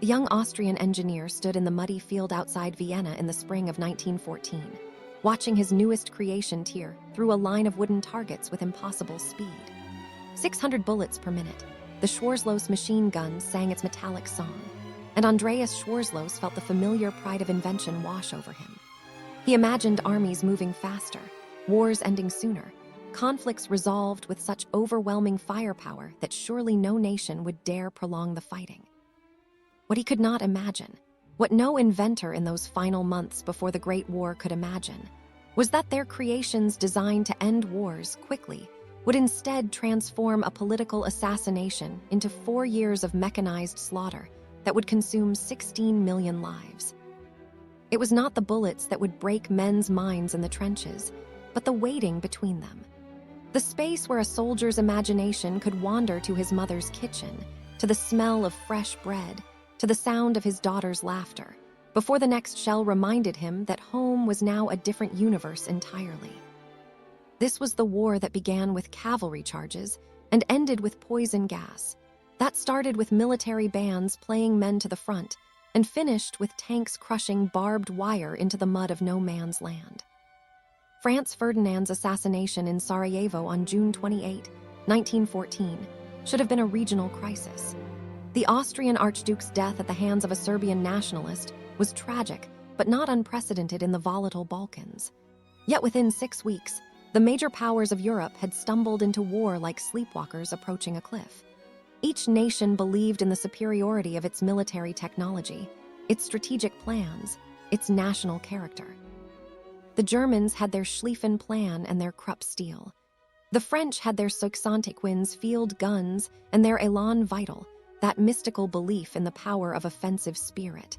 The young Austrian engineer stood in the muddy field outside Vienna in the spring of 1914, watching his newest creation tear through a line of wooden targets with impossible speed. 600 bullets per minute, the Schwarzlos machine gun sang its metallic song, and Andreas Schwarzlos felt the familiar pride of invention wash over him. He imagined armies moving faster, wars ending sooner, conflicts resolved with such overwhelming firepower that surely no nation would dare prolong the fighting. What he could not imagine, what no inventor in those final months before the Great War could imagine, was that their creations designed to end wars quickly would instead transform a political assassination into 4 years of mechanized slaughter that would consume 16 million lives. It was not the bullets that would break men's minds in the trenches, but the waiting between them. The space where a soldier's imagination could wander to his mother's kitchen, to the smell of fresh bread, to the sound of his daughter's laughter, before the next shell reminded him that home was now a different universe entirely. This was the war that began with cavalry charges and ended with poison gas, that started with military bands playing men to the front and finished with tanks crushing barbed wire into the mud of no man's land. Franz Ferdinand's assassination in Sarajevo on June 28, 1914, should have been a regional crisis. The Austrian Archduke's death at the hands of a Serbian nationalist was tragic, but not unprecedented in the volatile Balkans. Yet within 6 weeks, the major powers of Europe had stumbled into war like sleepwalkers approaching a cliff. Each nation believed in the superiority of its military technology, its strategic plans, its national character. The Germans had their Schlieffen Plan and their Krupp steel. The French had their Soixante-Quinze field guns and their Élan Vital, that mystical belief in the power of offensive spirit.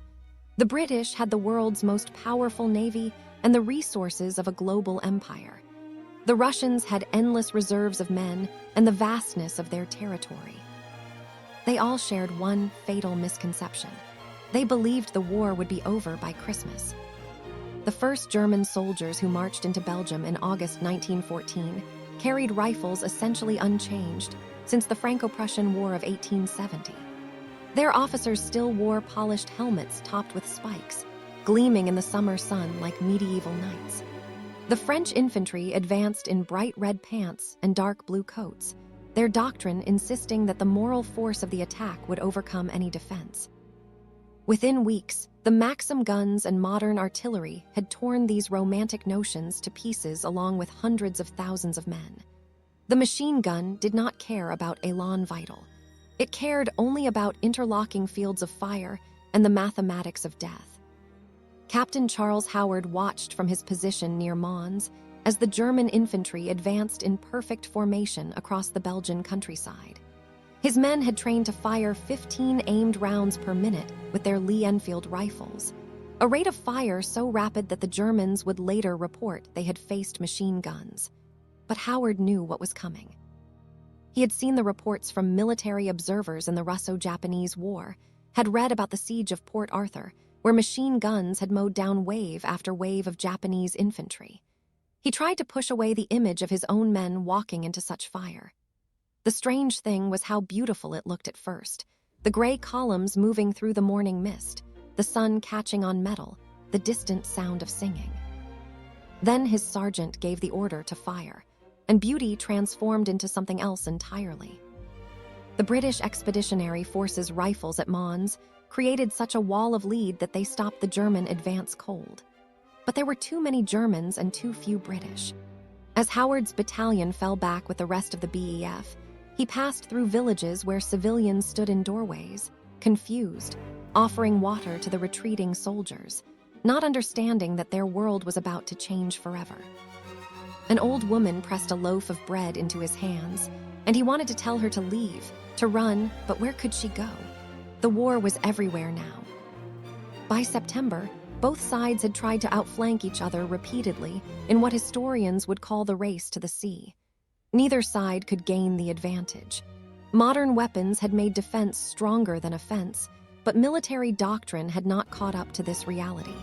The British had the world's most powerful navy and the resources of a global empire. The Russians had endless reserves of men and the vastness of their territory. They all shared one fatal misconception. They believed the war would be over by Christmas. The first German soldiers who marched into Belgium in August 1914 carried rifles essentially unchanged since the Franco-Prussian War of 1870. Their officers still wore polished helmets topped with spikes, gleaming in the summer sun like medieval knights. The French infantry advanced in bright red pants and dark blue coats, their doctrine insisting that the moral force of the attack would overcome any defense. Within weeks, the Maxim guns and modern artillery had torn these romantic notions to pieces along with hundreds of thousands of men. The machine gun did not care about Élan Vital. It cared only about interlocking fields of fire and the mathematics of death. Captain Charles Howard watched from his position near Mons as the German infantry advanced in perfect formation across the Belgian countryside. His men had trained to fire 15 aimed rounds per minute with their Lee-Enfield rifles, a rate of fire so rapid that the Germans would later report they had faced machine guns. But Howard knew what was coming. He had seen the reports from military observers in the Russo-Japanese War, had read about the siege of Port Arthur, where machine guns had mowed down wave after wave of Japanese infantry. He tried to push away the image of his own men walking into such fire. The strange thing was how beautiful it looked at first, the gray columns moving through the morning mist, the sun catching on metal, the distant sound of singing. Then his sergeant gave the order to fire, and beauty transformed into something else entirely. The British Expeditionary Forces rifles at Mons created such a wall of lead that they stopped the German advance cold. But there were too many Germans and too few British. As Howard's battalion fell back with the rest of the BEF, he passed through villages where civilians stood in doorways, confused, offering water to the retreating soldiers, not understanding that their world was about to change forever. An old woman pressed a loaf of bread into his hands, and he wanted to tell her to leave, to run, but where could she go? The war was everywhere now. By September, both sides had tried to outflank each other repeatedly in what historians would call the race to the sea. Neither side could gain the advantage. Modern weapons had made defense stronger than offense, but military doctrine had not caught up to this reality.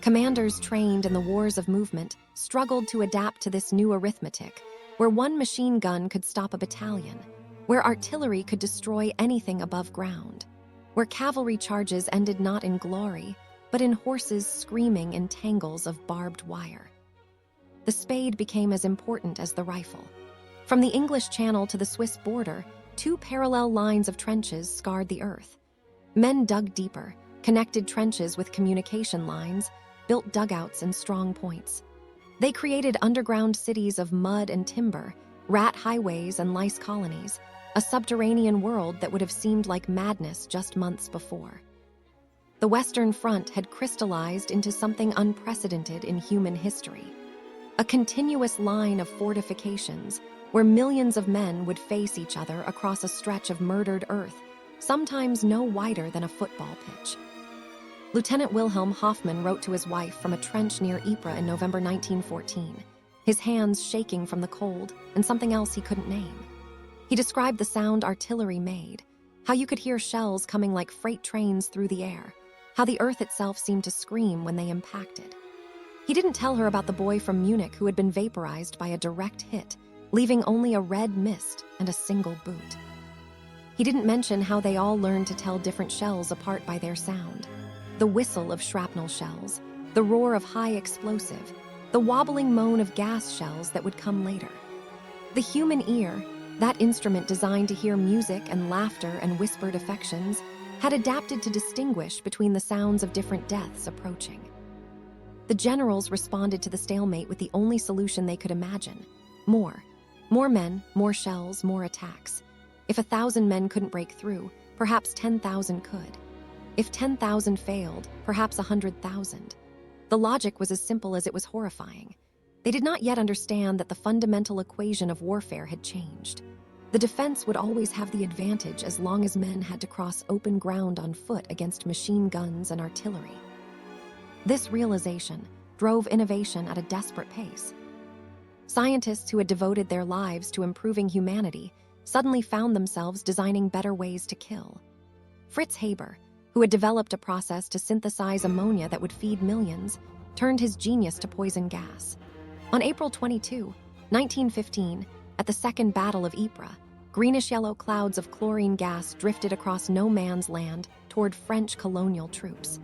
Commanders trained in the wars of movement struggled to adapt to this new arithmetic, where one machine gun could stop a battalion, where artillery could destroy anything above ground. where cavalry charges ended not in glory, but in horses screaming in tangles of barbed wire. The spade became as important as the rifle. From the English Channel to the Swiss border, 2 parallel lines of trenches scarred the earth. Men dug deeper, connected trenches with communication lines, built dugouts and strong points. They created underground cities of mud and timber, rat highways and lice colonies, a subterranean world that would have seemed like madness just months before. The Western Front had crystallized into something unprecedented in human history. A continuous line of fortifications where millions of men would face each other across a stretch of murdered earth, sometimes no wider than a football pitch. Lieutenant Wilhelm Hoffmann wrote to his wife from a trench near Ypres in November 1914, his hands shaking from the cold and something else he couldn't name. He described the sound artillery made, how you could hear shells coming like freight trains through the air, how the earth itself seemed to scream when they impacted. He didn't tell her about the boy from Munich who had been vaporized by a direct hit, leaving only a red mist and a single boot. He didn't mention how they all learned to tell different shells apart by their sound. The whistle of shrapnel shells, the roar of high explosive, the wobbling moan of gas shells that would come later. The human ear, that instrument designed to hear music and laughter and whispered affections, had adapted to distinguish between the sounds of different deaths approaching. The generals responded to the stalemate with the only solution they could imagine: more. More men, more shells, more attacks. If 1,000 men couldn't break through, perhaps 10,000 could. If 10,000 failed, perhaps 100,000. The logic was as simple as it was horrifying. They did not yet understand that the fundamental equation of warfare had changed. The defense would always have the advantage as long as men had to cross open ground on foot against machine guns and artillery. This realization drove innovation at a desperate pace. Scientists who had devoted their lives to improving humanity suddenly found themselves designing better ways to kill. Fritz Haber, who had developed a process to synthesize ammonia that would feed millions, turned his genius to poison gas. On April 22, 1915, at the Second Battle of Ypres, greenish-yellow clouds of chlorine gas drifted across no man's land toward French colonial troops.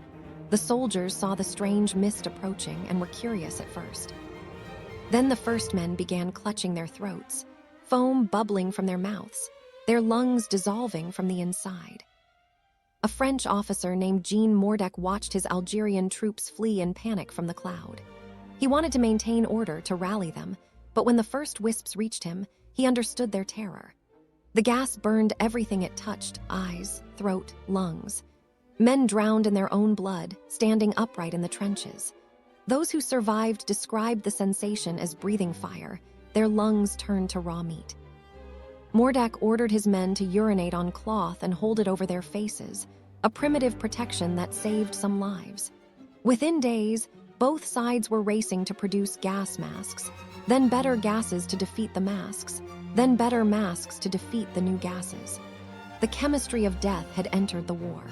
The soldiers saw the strange mist approaching and were curious at first. Then the first men began clutching their throats, foam bubbling from their mouths, their lungs dissolving from the inside. A French officer named Jean Mordec watched his Algerian troops flee in panic from the cloud. He wanted to maintain order, to rally them, but when the first wisps reached him, he understood their terror. The gas burned everything it touched: eyes, throat, lungs. Men drowned in their own blood, standing upright in the trenches. Those who survived described the sensation as breathing fire. Their lungs turned to raw meat. Mordec ordered his men to urinate on cloth and hold it over their faces, a primitive protection that saved some lives. Within days, both sides were racing to produce gas masks, then better gases to defeat the masks, then better masks to defeat the new gases. The chemistry of death had entered the war.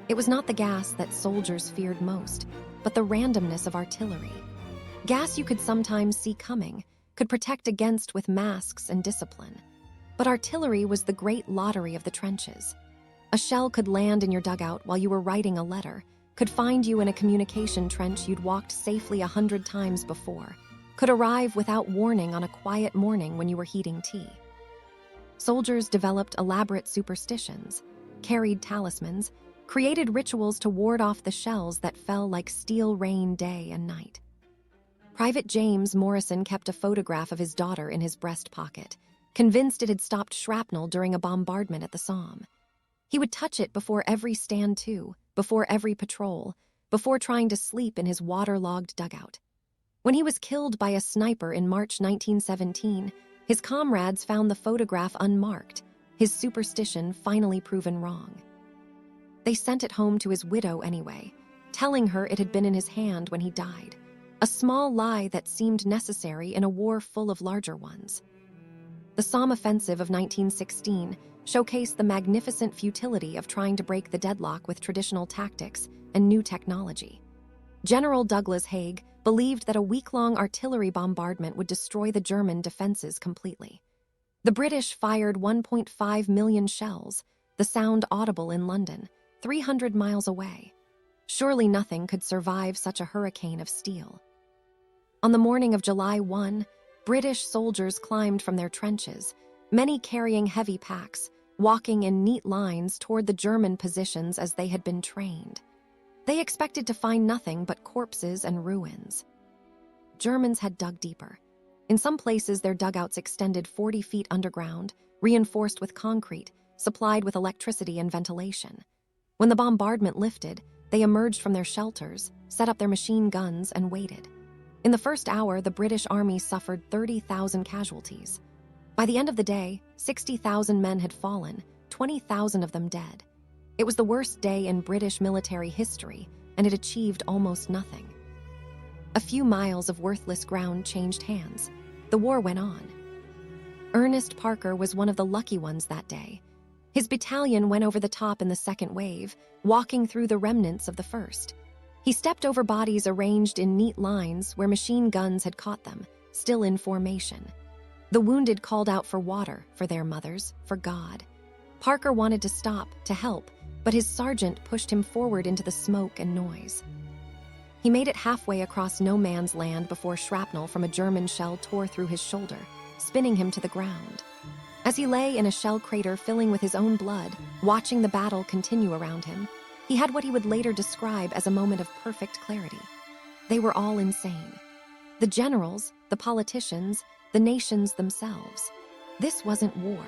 It was not the gas that soldiers feared most, but the randomness of artillery. Gas you could sometimes see coming, could protect against with masks and discipline. But artillery was the great lottery of the trenches. A shell could land in your dugout while you were writing a letter, could find you in a communication trench you'd walked safely 100 times before, could arrive without warning on a quiet morning when you were heating tea. Soldiers developed elaborate superstitions, carried talismans, created rituals to ward off the shells that fell like steel rain day and night. Private James Morrison kept a photograph of his daughter in his breast pocket, convinced it had stopped shrapnel during a bombardment at the Somme. He would touch it before every stand-to, before every patrol, before trying to sleep in his waterlogged dugout. When he was killed by a sniper in March 1917, his comrades found the photograph unmarked, his superstition finally proven wrong. They sent it home to his widow anyway, telling her it had been in his hand when he died, a small lie that seemed necessary in a war full of larger ones. The Somme offensive of 1916 showcased the magnificent futility of trying to break the deadlock with traditional tactics and new technology. General Douglas Haig believed that a week-long artillery bombardment would destroy the German defenses completely. The British fired 1.5 million shells, the sound audible in London, 300 miles away. Surely nothing could survive such a hurricane of steel. On the morning of July 1, British soldiers climbed from their trenches, many carrying heavy packs, walking in neat lines toward the German positions as they had been trained. They expected to find nothing but corpses and ruins. Germans had dug deeper. In some places, their dugouts extended 40 feet underground, reinforced with concrete, supplied with electricity and ventilation. When the bombardment lifted, they emerged from their shelters, set up their machine guns, and waited. In the first hour, the British Army suffered 30,000 casualties. By the end of the day, 60,000 men had fallen, 20,000 of them dead. It was the worst day in British military history, and it achieved almost nothing. A few miles of worthless ground changed hands. The war went on. Ernest Parker was one of the lucky ones that day. His battalion went over the top in the second wave, walking through the remnants of the first. He stepped over bodies arranged in neat lines where machine guns had caught them, still in formation. The wounded called out for water, for their mothers, for God. Parker wanted to stop, to help, but his sergeant pushed him forward into the smoke and noise. He made it halfway across no man's land before shrapnel from a German shell tore through his shoulder, spinning him to the ground. As he lay in a shell crater filling with his own blood, watching the battle continue around him, he had what he would later describe as a moment of perfect clarity. They were all insane. The generals, the politicians, the nations themselves. This wasn't war.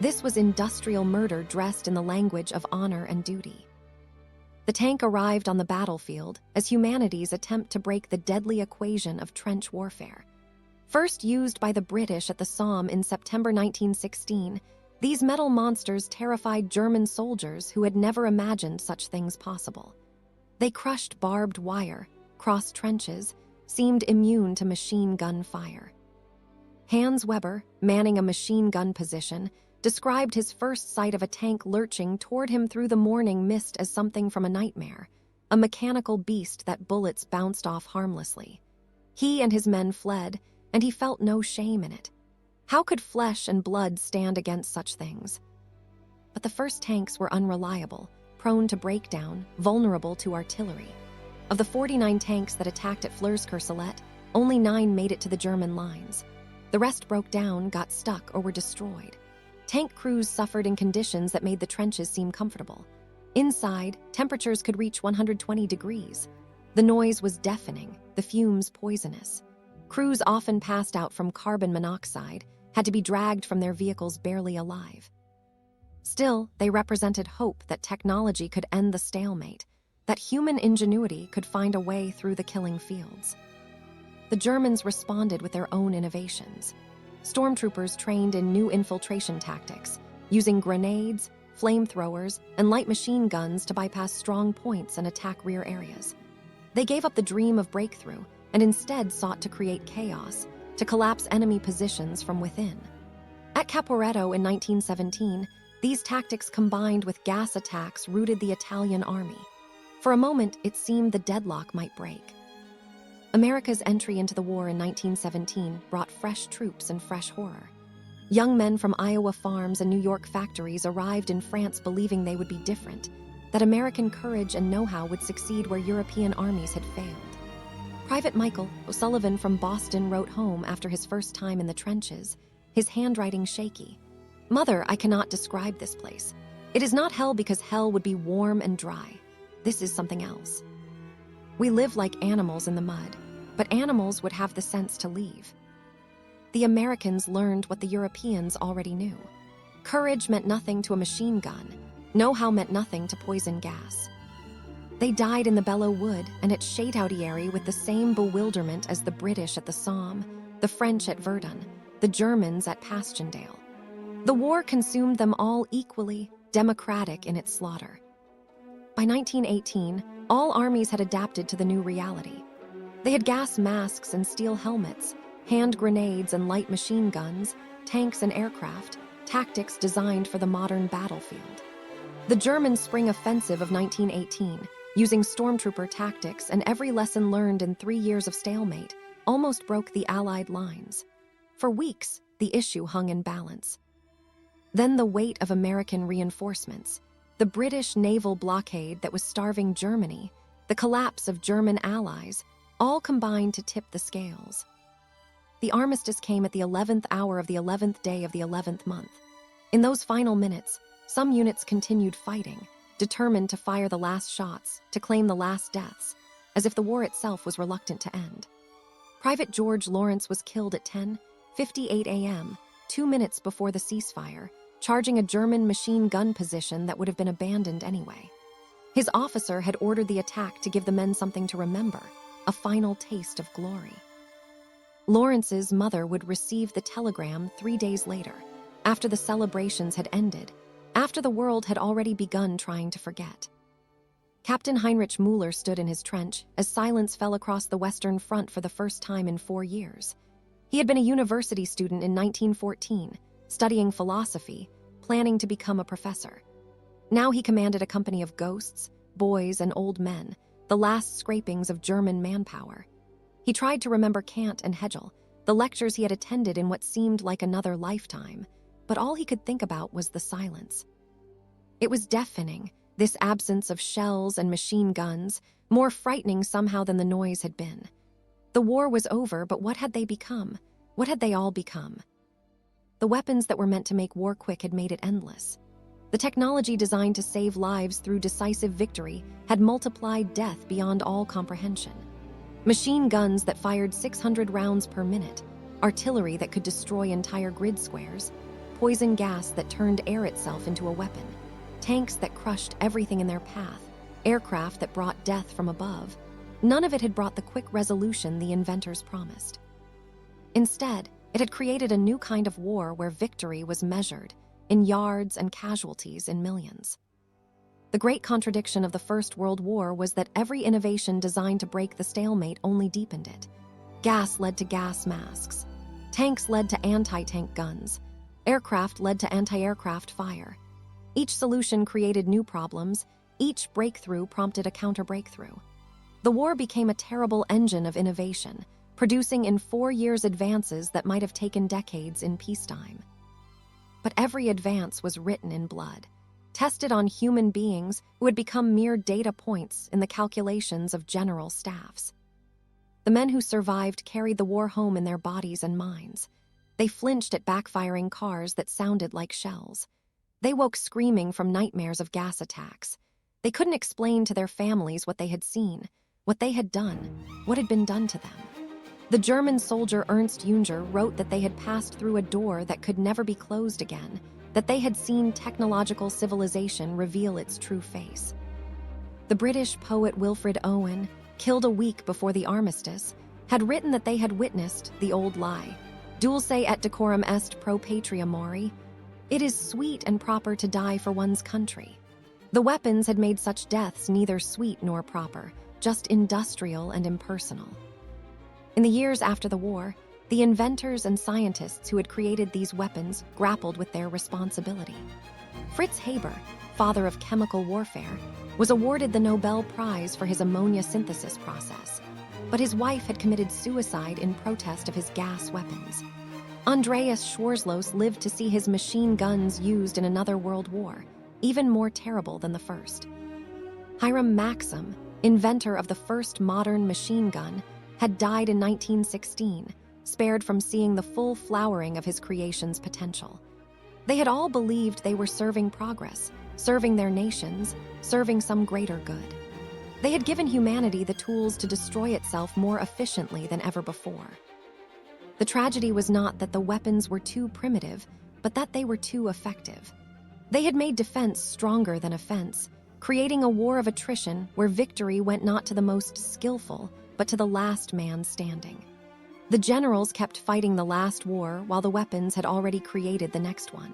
This was industrial murder dressed in the language of honor and duty. The tank arrived on the battlefield as humanity's attempt to break the deadly equation of trench warfare. First used by the British at the Somme in September 1916, these metal monsters terrified German soldiers who had never imagined such things possible. They crushed barbed wire, crossed trenches, seemed immune to machine gun fire. Hans Weber, manning a machine gun position, described his first sight of a tank lurching toward him through the morning mist as something from a nightmare, a mechanical beast that bullets bounced off harmlessly. He and his men fled, and he felt no shame in it. How could flesh and blood stand against such things? But the first tanks were unreliable, prone to breakdown, vulnerable to artillery. Of the 49 tanks that attacked at Flers-Courcelette, only 9 made it to the German lines. The rest broke down, got stuck, or were destroyed. Tank crews suffered in conditions that made the trenches seem comfortable. Inside, temperatures could reach 120 degrees. The noise was deafening, the fumes poisonous. Crews often passed out from carbon monoxide, had to be dragged from their vehicles barely alive. Still, they represented hope that technology could end the stalemate, that human ingenuity could find a way through the killing fields. The Germans responded with their own innovations. Stormtroopers trained in new infiltration tactics, using grenades, flamethrowers, and light machine guns to bypass strong points and attack rear areas. They gave up the dream of breakthrough and instead sought to create chaos, to collapse enemy positions from within. At Caporetto in 1917, these tactics combined with gas attacks rooted the Italian army. For a moment, it seemed the deadlock might break. America's entry into the war in 1917 brought fresh troops and fresh horror. Young men from Iowa farms and New York factories arrived in France believing they would be different, that American courage and know-how would succeed where European armies had failed. Private Michael O'Sullivan from Boston wrote home after his first time in the trenches, his handwriting shaky. "Mother, I cannot describe this place. It is not hell because hell would be warm and dry. This is something else. We live like animals in the mud, but animals would have the sense to leave." The Americans learned what the Europeans already knew. Courage meant nothing to a machine gun. Know-how meant nothing to poison gas. They died in the Belleau Wood and at Châteaudière with the same bewilderment as the British at the Somme, the French at Verdun, the Germans at Passchendaele. The war consumed them all equally, democratic in its slaughter. By 1918, all armies had adapted to the new reality. They had gas masks and steel helmets, hand grenades and light machine guns, tanks and aircraft, tactics designed for the modern battlefield. The German spring offensive of 1918, using stormtrooper tactics and every lesson learned in 3 years of stalemate, almost broke the Allied lines. For weeks, the issue hung in balance. Then the weight of American reinforcements, the British naval blockade that was starving Germany, the collapse of German allies, all combined to tip the scales. The armistice came at the 11th hour of the 11th day of the 11th month. In those final minutes, some units continued fighting, determined to fire the last shots, to claim the last deaths, as if the war itself was reluctant to end. Private George Lawrence was killed at 10:58 a.m., 2 minutes before the ceasefire, charging a German machine gun position that would have been abandoned anyway. His officer had ordered the attack to give the men something to remember, a final taste of glory. Lawrence's mother would receive the telegram 3 days later, after the celebrations had ended, after the world had already begun trying to forget. Captain Heinrich Müller stood in his trench as silence fell across the Western Front for the first time in 4 years. He had been a university student in 1914, studying philosophy, planning to become a professor. Now he commanded a company of ghosts, boys, and old men, the last scrapings of German manpower. He tried to remember Kant and Hegel, the lectures he had attended in what seemed like another lifetime, but all he could think about was the silence. It was deafening, this absence of shells and machine guns, more frightening somehow than the noise had been. The war was over, but what had they become? What had they all become? The weapons that were meant to make war quick had made it endless. The technology designed to save lives through decisive victory had multiplied death beyond all comprehension. Machine guns that fired 600 rounds per minute, artillery that could destroy entire grid squares, poison gas that turned air itself into a weapon, tanks that crushed everything in their path, aircraft that brought death from above. None of it had brought the quick resolution the inventors promised. Instead, it had created a new kind of war where victory was measured in yards and casualties in millions. The great contradiction of the First World War was that every innovation designed to break the stalemate only deepened it. Gas led to gas masks. Tanks led to anti-tank guns. Aircraft led to anti-aircraft fire. Each solution created new problems. Each breakthrough prompted a counter-breakthrough. The war became a terrible engine of innovation, producing in 4 years advances that might have taken decades in peacetime. But every advance was written in blood, tested on human beings who had become mere data points in the calculations of general staffs. The men who survived carried the war home in their bodies and minds. They flinched at backfiring cars that sounded like shells. They woke screaming from nightmares of gas attacks. They couldn't explain to their families what they had seen, what they had done, what had been done to them. The German soldier Ernst Junger wrote that they had passed through a door that could never be closed again, that they had seen technological civilization reveal its true face. The British poet Wilfred Owen, killed a week before the armistice, had written that they had witnessed the old lie, dulce et decorum est pro patria mori. It is sweet and proper to die for one's country. The weapons had made such deaths neither sweet nor proper, just industrial and impersonal. In the years after the war, the inventors and scientists who had created these weapons grappled with their responsibility. Fritz Haber, father of chemical warfare, was awarded the Nobel Prize for his ammonia synthesis process, but his wife had committed suicide in protest of his gas weapons. Andreas Schwarzlos lived to see his machine guns used in another world war, even more terrible than the first. Hiram Maxim, inventor of the first modern machine gun, had died in 1916, spared from seeing the full flowering of his creation's potential. They had all believed they were serving progress, serving their nations, serving some greater good. They had given humanity the tools to destroy itself more efficiently than ever before. The tragedy was not that the weapons were too primitive, but that they were too effective. They had made defense stronger than offense, creating a war of attrition where victory went not to the most skillful, but to the last man standing. The generals kept fighting the last war while the weapons had already created the next one.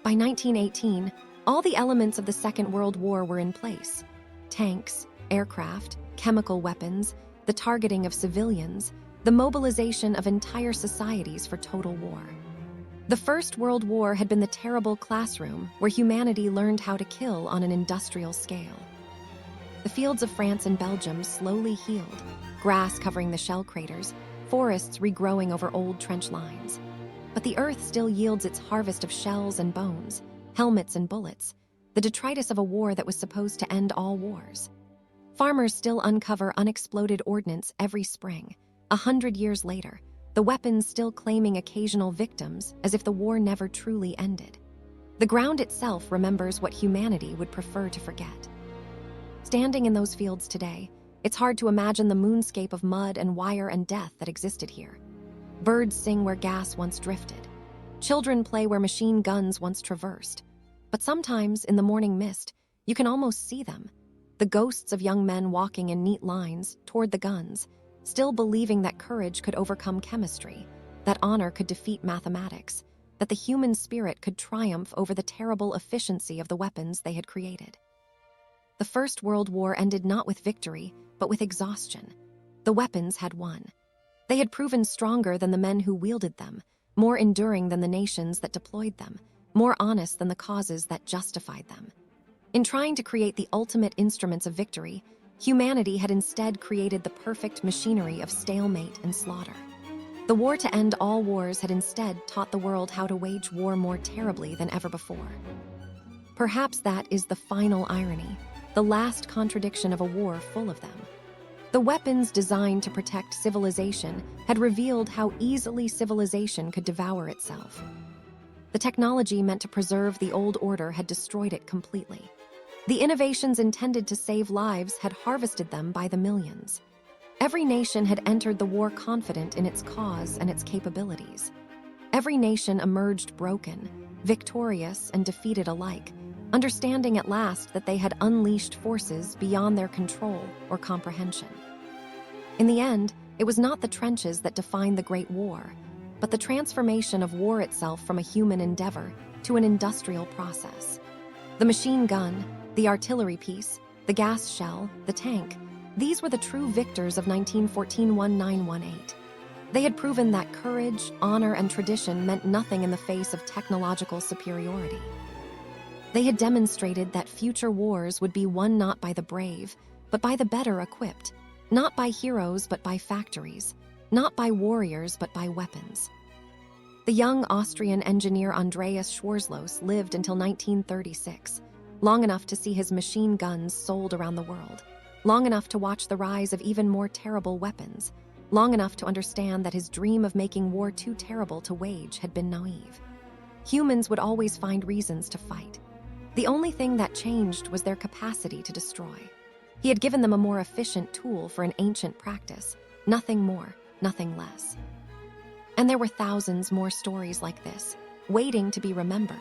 By 1918, all the elements of the Second World War were in place: tanks, aircraft, chemical weapons, the targeting of civilians, the mobilization of entire societies for total war. The First World War had been the terrible classroom where humanity learned how to kill on an industrial scale. The fields of France and Belgium slowly healed, grass covering the shell craters, forests regrowing over old trench lines. But the earth still yields its harvest of shells and bones, helmets and bullets, the detritus of a war that was supposed to end all wars. Farmers still uncover unexploded ordnance every spring. 100 years later, the weapons still claiming occasional victims as if the war never truly ended. The ground itself remembers what humanity would prefer to forget. Standing in those fields today, it's hard to imagine the moonscape of mud and wire and death that existed here. Birds sing where gas once drifted. Children play where machine guns once traversed. But sometimes, in the morning mist, you can almost see them. The ghosts of young men walking in neat lines toward the guns, still believing that courage could overcome chemistry, that honor could defeat mathematics, that the human spirit could triumph over the terrible efficiency of the weapons they had created. The First World War ended not with victory, but with exhaustion. The weapons had won. They had proven stronger than the men who wielded them, more enduring than the nations that deployed them, more honest than the causes that justified them. In trying to create the ultimate instruments of victory, humanity had instead created the perfect machinery of stalemate and slaughter. The war to end all wars had instead taught the world how to wage war more terribly than ever before. Perhaps that is the final irony, the last contradiction of a war full of them. The weapons designed to protect civilization had revealed how easily civilization could devour itself. The technology meant to preserve the old order had destroyed it completely. The innovations intended to save lives had harvested them by the millions. Every nation had entered the war confident in its cause and its capabilities. Every nation emerged broken, victorious and defeated alike, understanding at last that they had unleashed forces beyond their control or comprehension. In the end, it was not the trenches that defined the Great War, but the transformation of war itself from a human endeavor to an industrial process. The machine gun, the artillery piece, the gas shell, the tank, these were the true victors of 1914-1918. They had proven that courage, honor, and tradition meant nothing in the face of technological superiority. They had demonstrated that future wars would be won not by the brave, but by the better equipped, not by heroes but by factories, not by warriors but by weapons. The young Austrian engineer Andreas Schwarzlos lived until 1936, long enough to see his machine guns sold around the world, long enough to watch the rise of even more terrible weapons, long enough to understand that his dream of making war too terrible to wage had been naive. Humans would always find reasons to fight. The only thing that changed was their capacity to destroy. He had given them a more efficient tool for an ancient practice, nothing more, nothing less. And there were thousands more stories like this, waiting to be remembered.